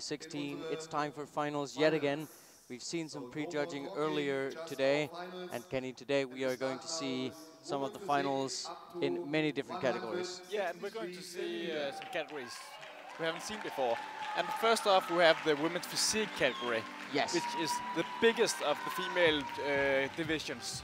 2016. It's time for finals yet again. We've seen some prejudging earlier today, and Kenny, today we are going to see some of the finals in many different categories. Yeah, and we're going to see some categories we haven't seen before. And first off, we have the women's physique category, Yes. which is the biggest of the female divisions.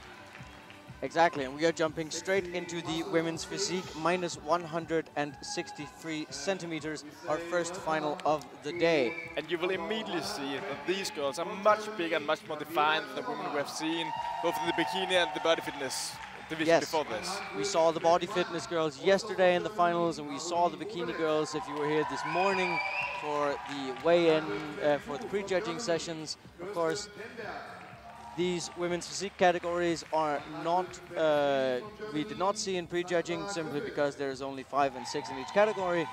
Exactly, and we are jumping straight into the women's physique, minus 163 centimeters, our first final of the day. And you will immediately see that these girls are much bigger and much more defined than the women we have seen, both in the bikini and the body fitness division before this. We saw the body fitness girls yesterday in the finals, and we saw the bikini girls if you were here this morning for the weigh-in, for the prejudging sessions. Of course, these women's physique categories are not, we did not see in prejudging simply because there's only 5 and 6 in each category.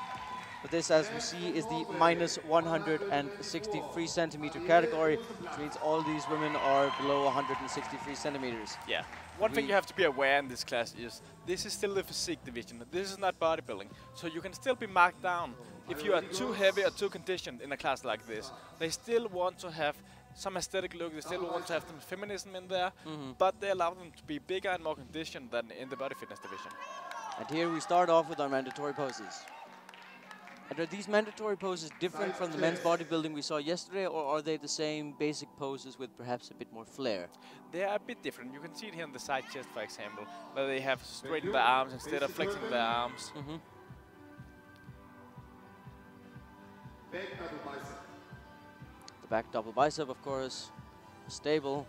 But this, as we see, is the minus 163 centimeter category, which means all these women are below 163 centimeters. Yeah. One thing you have to be aware in this class is this is still the physique division. This is not bodybuilding. So you can still be marked down. If you are too heavy or too conditioned in a class like this, they still want to have some aesthetic look, they still want to have some feminism in there, but they allow them to be bigger and more conditioned than in the body fitness division. And here we start off with our mandatory poses. And are these mandatory poses different from the men's bodybuilding we saw yesterday, or are they the same basic poses with perhaps a bit more flair? They are a bit different. You can see it here on the side chest, for example, where they have straightened their arms instead of flexing their arms. The back double bicep, of course, stable.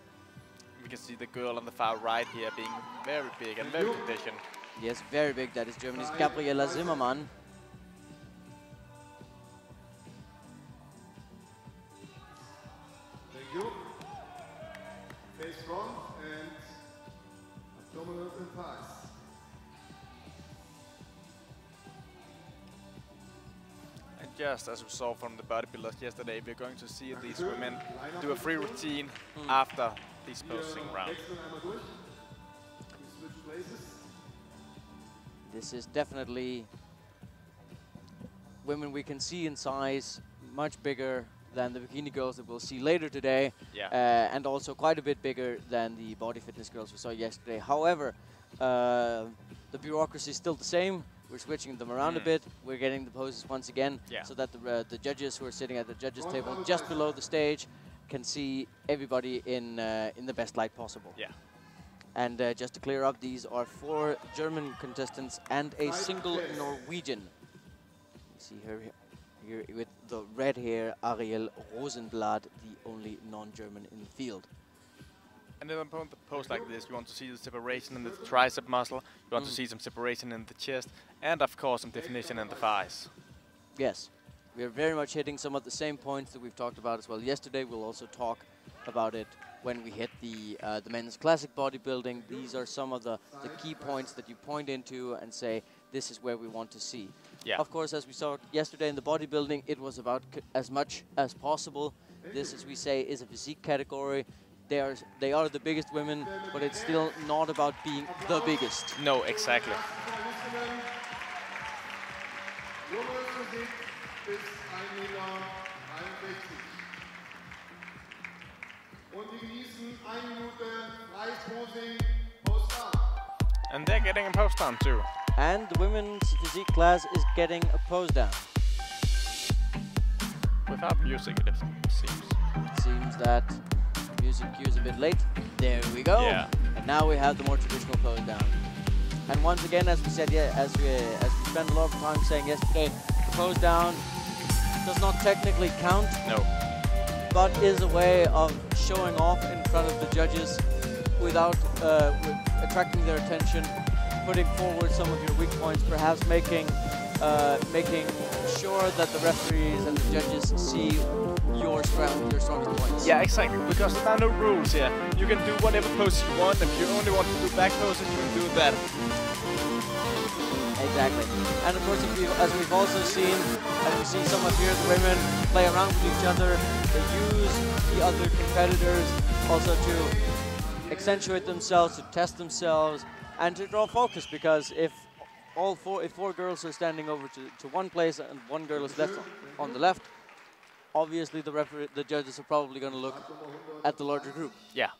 We can see the girl on the far right here being very big and very conditioned. Yes, very big. That is Germany's Gabriela Zimmermann. Thank you. Face front and abdominals and thighs. And just as we saw from the bodybuilders yesterday, we're going to see these women do a free routine after this posing round. This is definitely women we can see in size much bigger than the bikini girls that we'll see later today, and also quite a bit bigger than the body fitness girls we saw yesterday. However, the bureaucracy is still the same. We're switching them around a bit. We're getting the poses once again so that the judges who are sitting at the judges table just below the stage can see everybody in the best light possible. Yeah. And just to clear up, these are 4 German contestants and a single Norwegian. You see her here with the red hair, Ariel Rosenblad, the only non-German in the field. And in a pose like this, you want to see the separation in the tricep muscle, you want to see some separation in the chest, and of course some definition in the thighs. Yes, we are very much hitting some of the same points that we've talked about as well yesterday. We'll also talk about it when we hit the men's classic bodybuilding. These are some of the key points that you point into and say, this is where we want to see. Yeah. Of course, as we saw yesterday in the bodybuilding, it was about as much as possible. This, as we say, is a physique category. They are the biggest women, but it's still not about being the biggest. No, exactly. And they're getting a pose down too. And the women's physique class is getting a pose down. Without music, it seems. It seems that music cue's a bit late. There we go. Yeah. And now we have the more traditional pose down. And once again, as we said, as we spent a lot of time saying yesterday, the pose down does not technically count. No. But is a way of showing off in front of the judges without attracting their attention, putting forward some of your weak points, perhaps making sure that the referees and the judges see your strongest points. Yeah, exactly, because there are no rules here. You can do whatever pose you want. If you only want to do back poses, you can do that. Exactly. And of course, as we've also seen, and we see some of here, the women play around with each other. They use the other competitors also to accentuate themselves, to test themselves, and to draw focus, because if four girls are standing over to one place and one girl is left on the left, obviously the judges are probably going to look at the larger group. Yeah.